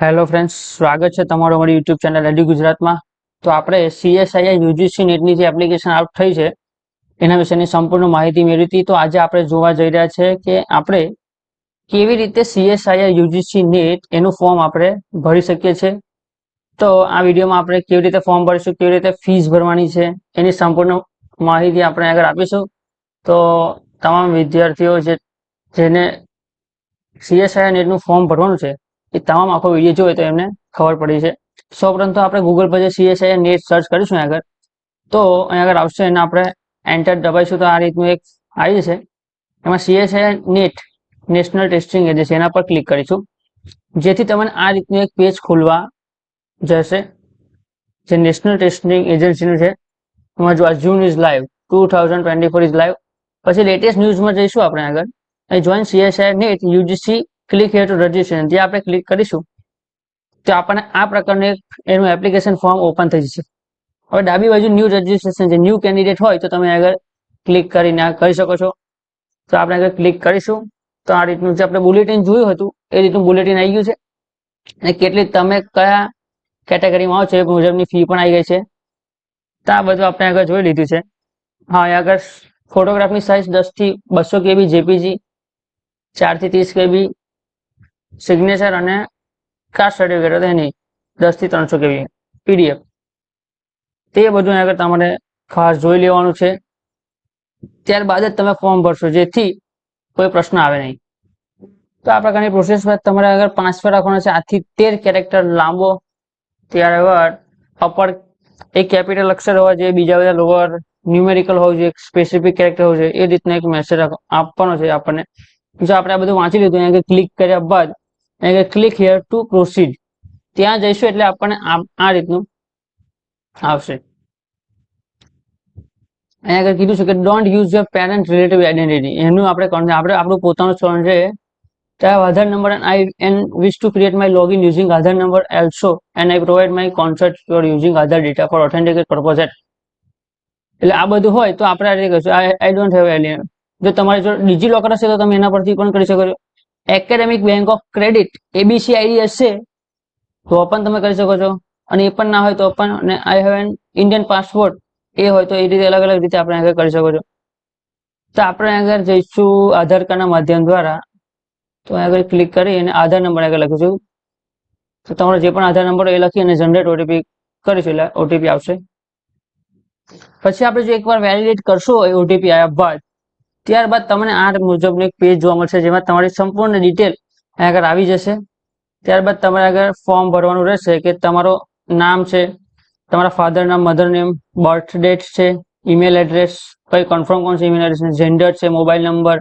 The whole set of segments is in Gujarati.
હેલો ફ્રેન્ડ્સ, સ્વાગત છે તમારું અમારી યુટ્યુબ ચેનલ એડી ગુજરાતમાં. તો આપણે CSIR યુજીસી નેટની જે એપ્લિકેશન આઉટ થઈ છે એના વિશેની સંપૂર્ણ માહિતી મેળવી હતી. તો આજે આપણે જોવા જઈ રહ્યા છે કે આપણે કેવી રીતે CSIR યુજીસી નેટ એનું ફોર્મ આપણે ભરી શકીએ છીએ. તો આ વિડીયોમાં આપણે કેવી રીતે ફોર્મ ભરીશું, કેવી રીતે ફીસ ભરવાની છે એની સંપૂર્ણ માહિતી આપણે આગળ આપીશું. તો તમામ વિદ્યાર્થીઓ જેને CSIR નેટનું ફોર્મ ભરવાનું છે એ તમામ આખો વિડીયો જોયો તો એમને ખબર પડી છે. સૌપ્રથમ તો આપણે ગૂગલ પર જે CSIR નેટ સર્ચ કરીશું આગળ, તો અહીં આગળ આવશે અને આપણે એન્ટર દબાઈશું તો આ રીતનું એક આવી જશે. એમાં CSIR net national testing agency એના પર ક્લિક કરીશું, જેથી તમને આ રીતનું એક પેજ ખોલવા જશે જે નેશનલ ટેસ્ટિંગ એજન્સીનું છે. એમાં જો જૂન ઇઝ લાઈવ 2024 ઇઝ લાઈવ. પછી લેટેસ્ટ ન્યૂઝમાં જઈશું આપણે આગળ, અહીં join CSIR net UGC click here two registration, જે આપણે ક્લિક કરીશું તો આપણને આ પ્રકારનું એનું એપ્લિકેશન ફોર્મ ઓપન થઈ જશે. હવે ડાબી બાજુ ન્યૂ રજિસ્ટ્રેશન છે, ન્યૂ કેન્ડિડેટ હોય તો તમે આગળ ક્લિક કરીને કરી શકો છો. તો આપણે આગળ ક્લિક કરીશું તો આ રીતનું જે આપણે બુલેટિન જોયું હતું એ રીતનું બુલેટિન આવી ગયું છે અને કેટલી તમે કયા કેટેગરીમાં આવો છો એ મુજબની ફી પણ આવી ગઈ છે. તો આ બધું આપણે આગળ જોઈ લીધું છે. હા, આગળ ફોટોગ્રાફની સાઇઝ 10 થી 200 KB જેપીજી, 4 થી 30 KB સિગ્નેચર અને કાસ્ટ સર્ટિફિકેટ એની 10 થી 300 KB PDF. તે બધું આગળ તમારે ખાસ જોઈ લેવાનું છે. ત્યારબાદ જ તમે ફોર્મ ભરશો, જેથી કોઈ પ્રશ્ન આવે નહીં. તો આ પ્રકારની પ્રોસેસ બાદ તમારે આગળ 5 રાખવાનો છે, 8 થી 13 કેરેક્ટર લાંબો. ત્યારબાદ અપર એક કેપિટલ અક્ષર હોવા જોઈએ, બીજા બધા લોઅર ન્યુમેરિકલ હોવું જોઈએ, સ્પેસિફિક કેરેક્ટર હોવું જોઈએ. એ રીતના એક મેસેજ આપવાનો છે આપણને. જો આપણે આ બધું વાંચી લીધું, અહીંયા ક્લિક કર્યા બાદ અહીંયા ક્લિક હિયર ટુ પ્રોસીડ ત્યાં જઈશું એટલે આપણને આ રીતનું આવશે. અહીંયા આગળ કીધું છે કે don't use your parent relative identity. એનું આપણે આપણું પોતાનું સ્થળ છે. ત્યાં Aadhaar number and wish to create my login using Aadhaar number also and I provide my consent for using Aadhaar data for authenticate purpose. એટલે આ બધું હોય તો આપણે આ રીતે કહીશું આઈ ડોન્ટ હેવ એની. જો તમારી જો ડિજીલોકર હશે તો તમે એના પરથી પણ કરી શકો છો. Academic bank of credit ABC ID હશે તો પણ તમે કરી શકો છો, અને એ પણ ના હોય તો પણ, અને I have an Indian passport એ હોય તો એ રીતે અલગ અલગ રીતે આપણે આગળ કરી શકો છો. તો આપણે આગળ જઈશું આધાર કાર્ડના માધ્યમ દ્વારા. તો આગળ ક્લિક કરી અને આધાર નંબર આગળ લખીશું. તો તમારો જે પણ આધાર નંબર એ લખી અને જનરેટ OTP કરીશું એટલે OTP આવશે. પછી આપણે જો એકવાર વેલિડેટ કરશો એ OTP આવ્યા બાદ, ત્યારબાદ તમને આ મુજબનું એક પેજ જોવા મળશે, જેમાં તમારી સંપૂર્ણ ડિટેલ આગળ આવી જશે. ત્યારબાદ તમારે આગળ ફોર્મ ભરવાનું રહેશે કે તમારું નામ છે, તમારા ફાધર નામ, મધર નેમ, બર્થ ડેટ છે, ઈમેલ એડ્રેસ, કઈ કન્ફર્મ કોણ છે ઈમેલ એડ્રેસ, જેન્ડર છે, mobile number,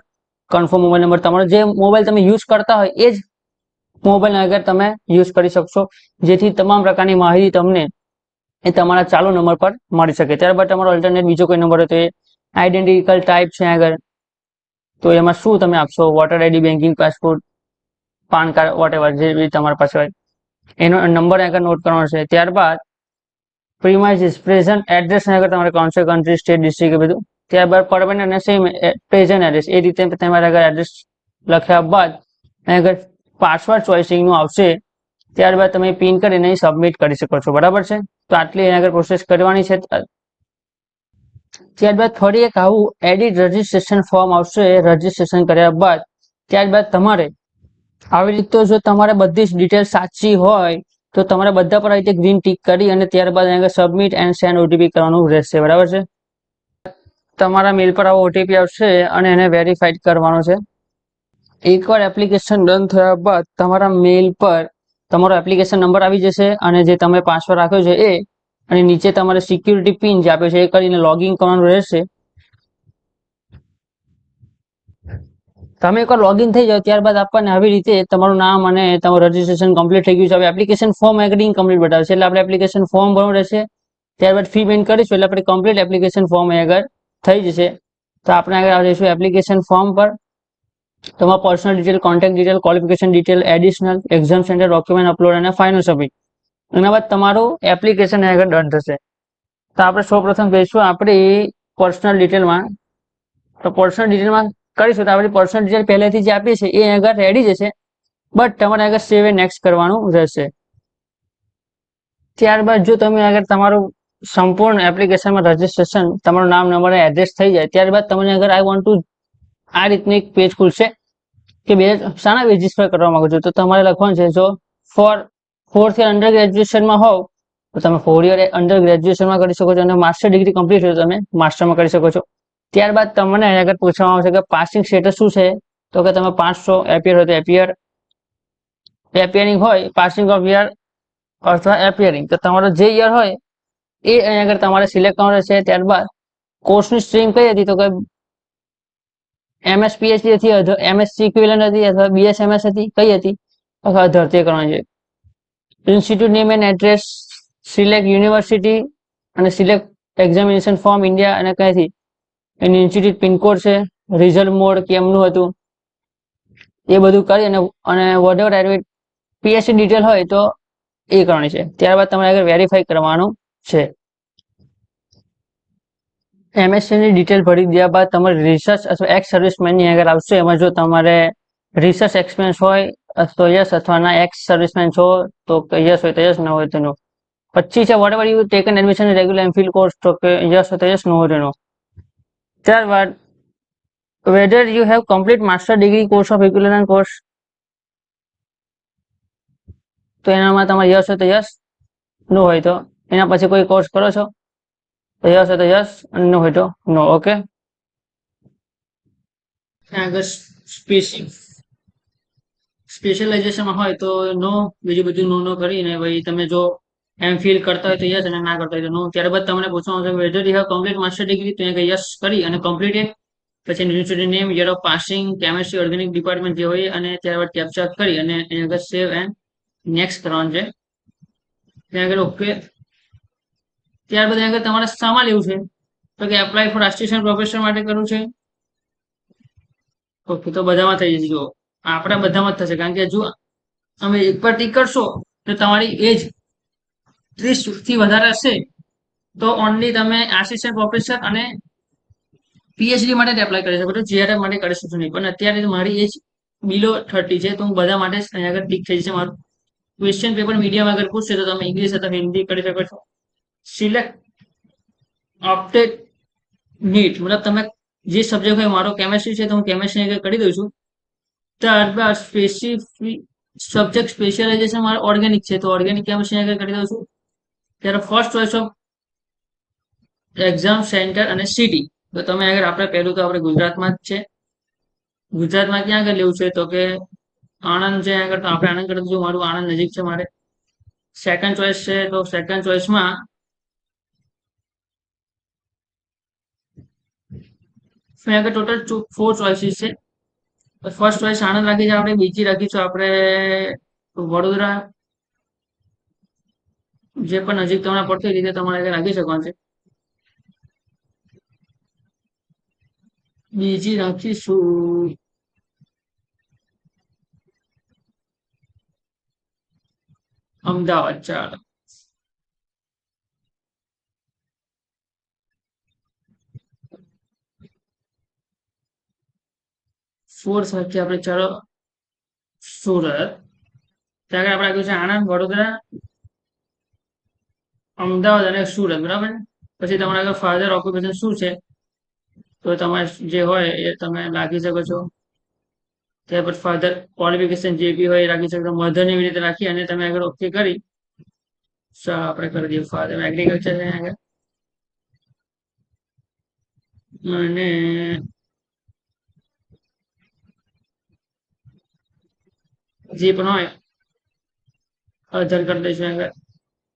confirm mobile number. તમારો જે મોબાઈલ તમે યુઝ કરતા હોય એ જ મોબાઈલ આગળ તમે યુઝ કરી શકશો, જેથી તમામ પ્રકારની માહિતી તમને એ તમારા ચાલુ નંબર પર મળી શકે. ત્યારબાદ તમારો અલ્ટરનેટ બીજો કોઈ નંબર હોય તો એ આઈડેન્ટિકલ ટાઈપ છે આગળ, તો એમાં શું તમે આપશો, water ID, banking, passport, PAN card, whatever જે બી તમારી પાસે હોય એનો નંબર આગળ નોટ કરવાનો છે. ત્યારબાદ પ્રીમાઇસીસ પ્રેઝન્ટ એડ્રેસ આગળ તમારે કોણ છે, કન્ટ્રી, સ્ટેટ, ડિસ્ટ્રિક્ટ એ બધું. ત્યારબાદ પરમેનન્ટ અને સેમ પ્રેઝન્ટ એડ્રેસ એ રીતે તમારે આગળ એડ્રેસ લખ્યા બાદ આગળ પાસવર્ડ ચોઇસિંગનું આવશે. ત્યારબાદ તમે પિન કરીને સબમિટ કરી શકો છો. બરાબર છે. તો આટલી આગળ પ્રોસેસ કરવાની છે. ત્યારબાદ ફરી એક આવું એડિટ રજિસ્ટ્રેશન ફોર્મ આવશે. રજિસ્ટ્રેશન કર્યા બાદ ત્યારબાદ તમારે આવી રીતે જો તમારે બધી જ ડિટેલ સાચી હોય તો તમારે બધા પર આ રીતે ગ્રીન ટીક કરી અને ત્યારબાદ આગળ સબમિટ એન્ડ સેન્ડ OTP કરવાનું રહેશે. બરાબર છે. તમારા મેલ પર આવો OTP આવશે અને એને વેરીફાઈડ કરવાનો છે. એકવાર એપ્લિકેશન ડન થયા બાદ તમારા મેલ પર તમારો એપ્લિકેશન નંબર આવી જશે અને જે તમે પાસવર્ડ રાખ્યો છે એ, અને નીચે તમારે સિક્યુરિટી પિન જે આપ્યો છે એ કરીને લોગિન કરવાનું રહેશે. તમે એકવાર લોગિન થઈ જાઓ ત્યારબાદ આપણને આવી રીતે તમારું નામ અને તમારું રજિસ્ટ્રેશન કમ્પ્લીટ થઈ ગયું છે. હવે એપ્લિકેશન ફોર્મ આગળ ઇનકમ્પ્લીટ બતાવશે એટલે આપણે એપ્લિકેશન ફોર્મ ભરવું રહેશે. ત્યારબાદ ફી પેમેન્ટ કરીશું એટલે આપણે કમ્પ્લીટ એપ્લિકેશન ફોર્મ આગળ થઈ જશે. તો આપણે આગળ આવી જઈશું એપ્લિકેશન ફોર્મ પર. તમારા personal detail, contact detail, qualification detail, additional exam centre, document upload અને ફાઇનલ સબમિટ. એના બાદ તમારું એપ્લિકેશન આગળ ડન થશે. તો આપણે સૌપ્રથમ જઈશું આપણી પર્સનલ ડિટેલમાં. તો પર્સનલ ડિટેલમાં કરીશું તો આપણી પર્સનલ ડિટેલ પહેલેથી જે આપી છે એ આગળ રેડી જશે. બટ તમારે આગળ સેવ એ નેક્સ્ટ કરવાનું રહેશે. ત્યારબાદ જો તમે આગળ તમારું સંપૂર્ણ એપ્લિકેશનમાં રજીસ્ટ્રેશન, તમારું નામ, નંબર, એડ્રેસ થઈ જાય, ત્યારબાદ તમને આગળ આઈ વોન્ટ ટુ આ રીતનું એક પેજ ખુલશે કે બે શાના બેઝિસ પર કરવા માંગો છો. તો તમારે લખવાનું છે જો ફોર્થ યર અંડર ગ્રેજ્યુએશનમાં હોવ તો તમે 4 યર અંડર ગ્રેજ્યુએશનમાં કરી શકો છો, અને માસ્ટર ડિગ્રી કમ્પ્લીટ હોય તો તમે માસ્ટરમાં કરી શકો છો. ત્યારબાદ તમને આગળ પૂછવામાં આવશે કે પાસિંગ સ્ટેટસ શું છે, તો કે તમે 500 એપિયર હોય તો એપિયરિંગ હોય, પાસિંગ ઓફ યર અથવા એપિયરિંગ, તો તમારો જે યર હોય એ અહીં આગળ તમારે સિલેક્ટ કરવાનું રહેશે. ત્યારબાદ કોર્સની સ્ટ્રીમ કઈ હતી, તો કે MS PhD હતી, MSc ઇક્વિવેલન્ટ હતી, અથવા BSMS હતી, કઈ હતી, અથવા અધર તે કરવાની છે. Institute name and address, select university અને સિલેક્ટ એક્ઝામિનેશન ફોર્મ ઇન્ડિયા અને કઈથી, એની ઇન્સ્ટિટ્યૂટ પિનકોડ છે, રિઝલ્ટ મોડ કેમનું હતું, એ બધું કરી અને whatever admit PhD detail હોય તો એ કરવાની છે. ત્યારબાદ તમારે આગળ વેરીફાઈ કરવાનું છે. MSc ની ડિટેલ ભરી દીધા બાદ તમારે રિસર્ચ અથવા એક્સ સર્વિસમેનની આગળ આવશે. એમાં જો તમારે રિસર્ચ એક્સપિરિયન્સ હોય તો યસ, અથવા ના એક્સ સર્વિસમેન છો તો યસ હોય તો યસ, ન હોય તો નો. પછી છે whatever you taken admission regular MPhil course, તો કે યસ હોય તો યસ, નો હોય તો નો. ત્યારબાદ whether you have complete master degree course of equivalent course, તો એનામાં તમારે યસ હોય તો યસ, નો હોય તો એના પછી કોઈ કોર્સ કરો છો તો યસ હોય તો યસ, નો હોય તો નો. ઓકે, આગળ સ્પેશિયલાઇઝેશનમાં હોય તો નો, બીજું બધું નો કરીને ભાઈ તમે જો MPhil કરતા હોય તો યસ અને ના કરતા હોય તો નો. ત્યારબાદ તમને પૂછવાનું છે whether you have complete master degree, તો અહીંયા યસ કરી અને કમ્પ્લીટેડ, પછી university name, year of passing, chemistry organic department જે હોય, અને ત્યારબાદ કેપ્ચા કરી અને અહીંયા આગળ સેવ એન્ડ નેક્સ્ટ કરવાનું છે. ત્યાં આગળ ઓકે. ત્યારબાદ આગળ તમારે શામાં લેવું છે, તો કે એપ્લાય ફોર આસિસ્ટન્ટ પ્રોફેસર માટે કરવું છે. ઓકે, તો બધામાં થઈ જશે. જો આપણા બધામાં જ થશે, કારણ કે જો તમે એક પર ટીક કરશો તો તમારી એજ 30 થી વધારે હશે તો ઓનલી તમે આસિસ્ટન્ટ પ્રોફેસર અને PhD માટે જ એપ્લાય કરી શકો છો, GRF માટે કરી શકશો નહીં. પણ અત્યારે મારી એજ બિલો 30 છે, તો હું બધા માટે અહીંયા આગળ ટીક થઈ જશે મારું. ક્વેશ્ચન પેપર મીડિયમ આગળ પૂછશે તો તમે ઇંગ્લિશ અથવા હિન્દી કરી શકો છો. સિલેક્ટ ઓપ્ટેડ નીટ, મતલબ તમે જે સબ્જેક્ટ હોય, મારો કેમેસ્ટ્રી છે તો હું કેમેસ્ટ્રી આગળ કરી દઉં છું. ત્યારબાદ સ્પેસિફિક સબ્જેક્ટ સ્પેશિયલાઇઝેશન મારો ઓર્ગેનિક છે તો ઓર્ગેનિક કેમેસ્ટ્રી આગળ કરી દઉં છું. ત્યારે first choice of exam centre અને સિટી, તો તમે આગળ આપણે પહેલું તો આપણે ગુજરાતમાં જ છે. ગુજરાતમાં ક્યાં આગળ લેવું છે, તો કે આણંદ છે આગળ, તો આપણે આણંદ કરી દઈશું, મારું આણંદ નજીક છે મારે. સેકન્ડ ચોઇસ છે તો સેકન્ડ ચોઇસમાં આગળ ટોટલ 4 ચોઇસીસ છે. ફર્સ્ટ ચોઇસ આણંદ રાખી છે આપણે, બીજી રાખીશું આપણે વડોદરા, જે પણ નજીક તમને પડતી રીતે તમારે આગળ રાખી શકવાનું છે. બીજી રાખીશું અમદાવાદ. ચાલો, ફોર્થ રાખીએ આપણે, ચાલો સુરત. ત્યાં આગળ આપણે રાખ્યું છે આણંદ, વડોદરા, અમદાવાદ અને સુરત, બરાબર. પછી તમારા આગળ ફાધર ઓક્યુપેશન શું છે, તો તમારે જે હોય એ તમે રાખી શકો છો. ત્યાર પછી ફાધર ક્વોલિફિકેશન જે બી હોય એ રાખી શકો. મધરની એવી રીતે રાખી અને તમે આગળ ઓકે કરી આપણે કરી દઈએ. ફાધર એગ્રીકલ્ચર છે આગળ, અને જે પણ હોય અધર કરી દઈશું આગળ.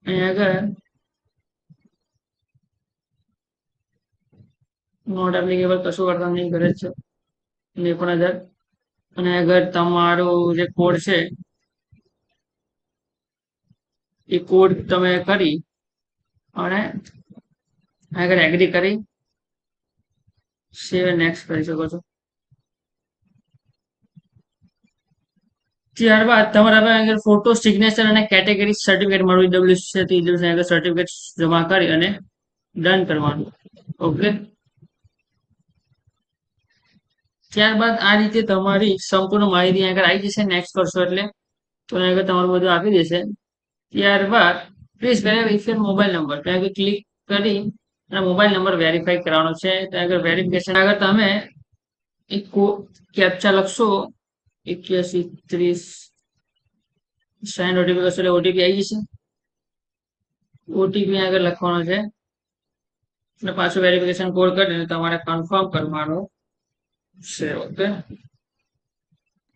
અહીંયા આગળ નોટ એપ્લિકેબલ કશું કરતા નહીં, કરે છે એ પણ અધર. અને આગળ તમારું જે કોડ છે એ કોડ તમે કરી અને આગળ એગ્રી કરી સેવ નેક્સ્ટ કરી શકો છો. ત્યારબાદ તમારે હવે આગળ ફોટો, સિગ્નેચર અને કેટેગરી સર્ટિફિકેટ મારું EWC છે તો આગળ સર્ટિફિકેટ જમા કરી અને ડન કરવાનું. ઓકે, ત્યારબાદ આ રીતે તમારી સંપૂર્ણ માહિતી આગળ આવી જશે. નેક્સ્ટ કરશો એટલે તો અહીં આગળ તમારું બધું આપી દેશે. ત્યારબાદ પ્લીઝ વેરીફાઈ મોબાઈલ નંબર ત્યાં આગળ ક્લિક કરી અને મોબાઈલ નંબર વેરીફાઈ કરવાનો છે. ત્યાં આગળ વેરિફિકેશન આગળ તમે એક કેપ્ચા લખશો 8130 ઓટીપી કરશો એટલે ઓટીપી આવી જશે. ઓટીપી આગળ લખવાનો છે અને પાછું વેરિફિકેશન કોડ કરીને તમારે કન્ફર્મ કરવાનું છે. ઓકે,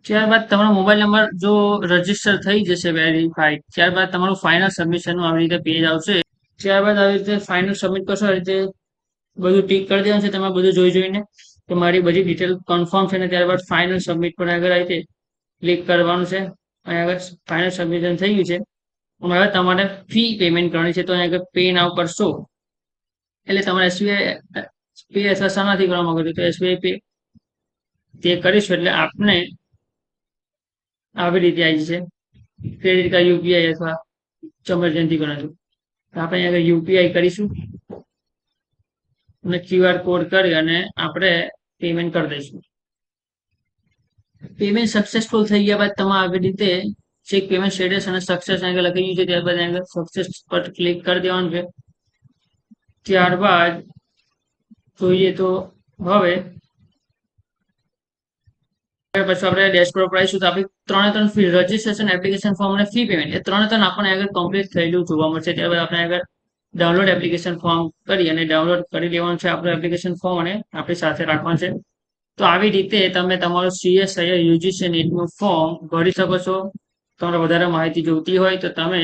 ત્યારબાદ તમારો મોબાઈલ નંબર જો રજીસ્ટર થઈ જશે વેરીફાઈડ, ત્યારબાદ તમારું ફાઇનલ સબમિશનનું આવી રીતે પેજ આવશે. ત્યારબાદ આવી રીતે ફાઇનલ સબમિટ કરશો, આવી રીતે બધું ટીક કરી દેવાનું છે. તમે બધું જોઈને કે મારી બધી ડિટેલ કન્ફર્મ છે ને ત્યારબાદ ફાઇનલ સબમિટ પર આગળ આવી રીતે ક્લિક કરવાનું છે. અહીં આગળ ફાઇનલ સબમિશન થઈ ગયું છે. હવે તમારે ફી પેમેન્ટ કરવાની છે તો અહીં આગળ પે નાવ કરશો એટલે તમારે એસબીઆઈ પે અથવા નથી કરવા માંગો તો એસબીઆઈ પે તે કરીશું એટલે આપને આવી રીતે આવી જશે. ક્રેડિટ કાર્ડ, યુપીઆઈ અથવા એમરજન્સી ગણતરી આપણે આગળ યુપીઆઈ કરીશું અને ક્યુઆર કોડ કરી અને આપણે પેમેન્ટ કરી દઈશું. પેમેન્ટ સક્સેસફુલ થઈ ગયા બાદ તમે આવી રીતે ચેક પેમેન્ટ સ્ટેટસ અને સક્સેસ આગળ લખી ગયું છે. ત્યારબાદ આગળ સક્સેસ પર ક્લિક કરી દેવાનું છે. ત્યારબાદ જોઈએ તો હવે પછી આપણે ડેશબોર્ડ પર આવીશું તો આપણી ત્રણે ફી રજીસ્ટ્રેશન, એપ્લિકેશન ફોર્મ અને ફી પેમેન્ટ એ ત્રણે આપણને આગળ કમ્પ્લીટ થયેલું જોવા મળશે. ત્યારબાદ આપણે આગળ ડાઉનલોડ એપ્લિકેશન ફોર્મ કરી અને ડાઉનલોડ કરી લેવાનું છે આપણું એપ્લિકેશન ફોર્મ અને આપણી સાથે રાખવાનું છે. તો આવી રીતે તમે તમારું CSIR યુજીસી નેટનું ફોર્મ ભરી શકો છો. તમારે વધારે માહિતી જોઈતી હોય તો તમે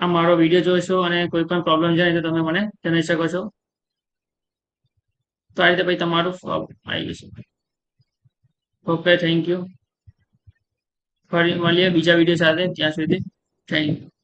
આ મારો વિડીયો જોશો અને કોઈ પણ પ્રોબ્લેમ જાય તો તમે મને જણાવી શકો છો. તો આ રીતે ભાઈ તમારું ફોર્મ આવી જશે. Okay, thank you. ફરી મળીએ બીજા વિડીયો સાથે. ત્યાં સુધી થેન્ક યુ.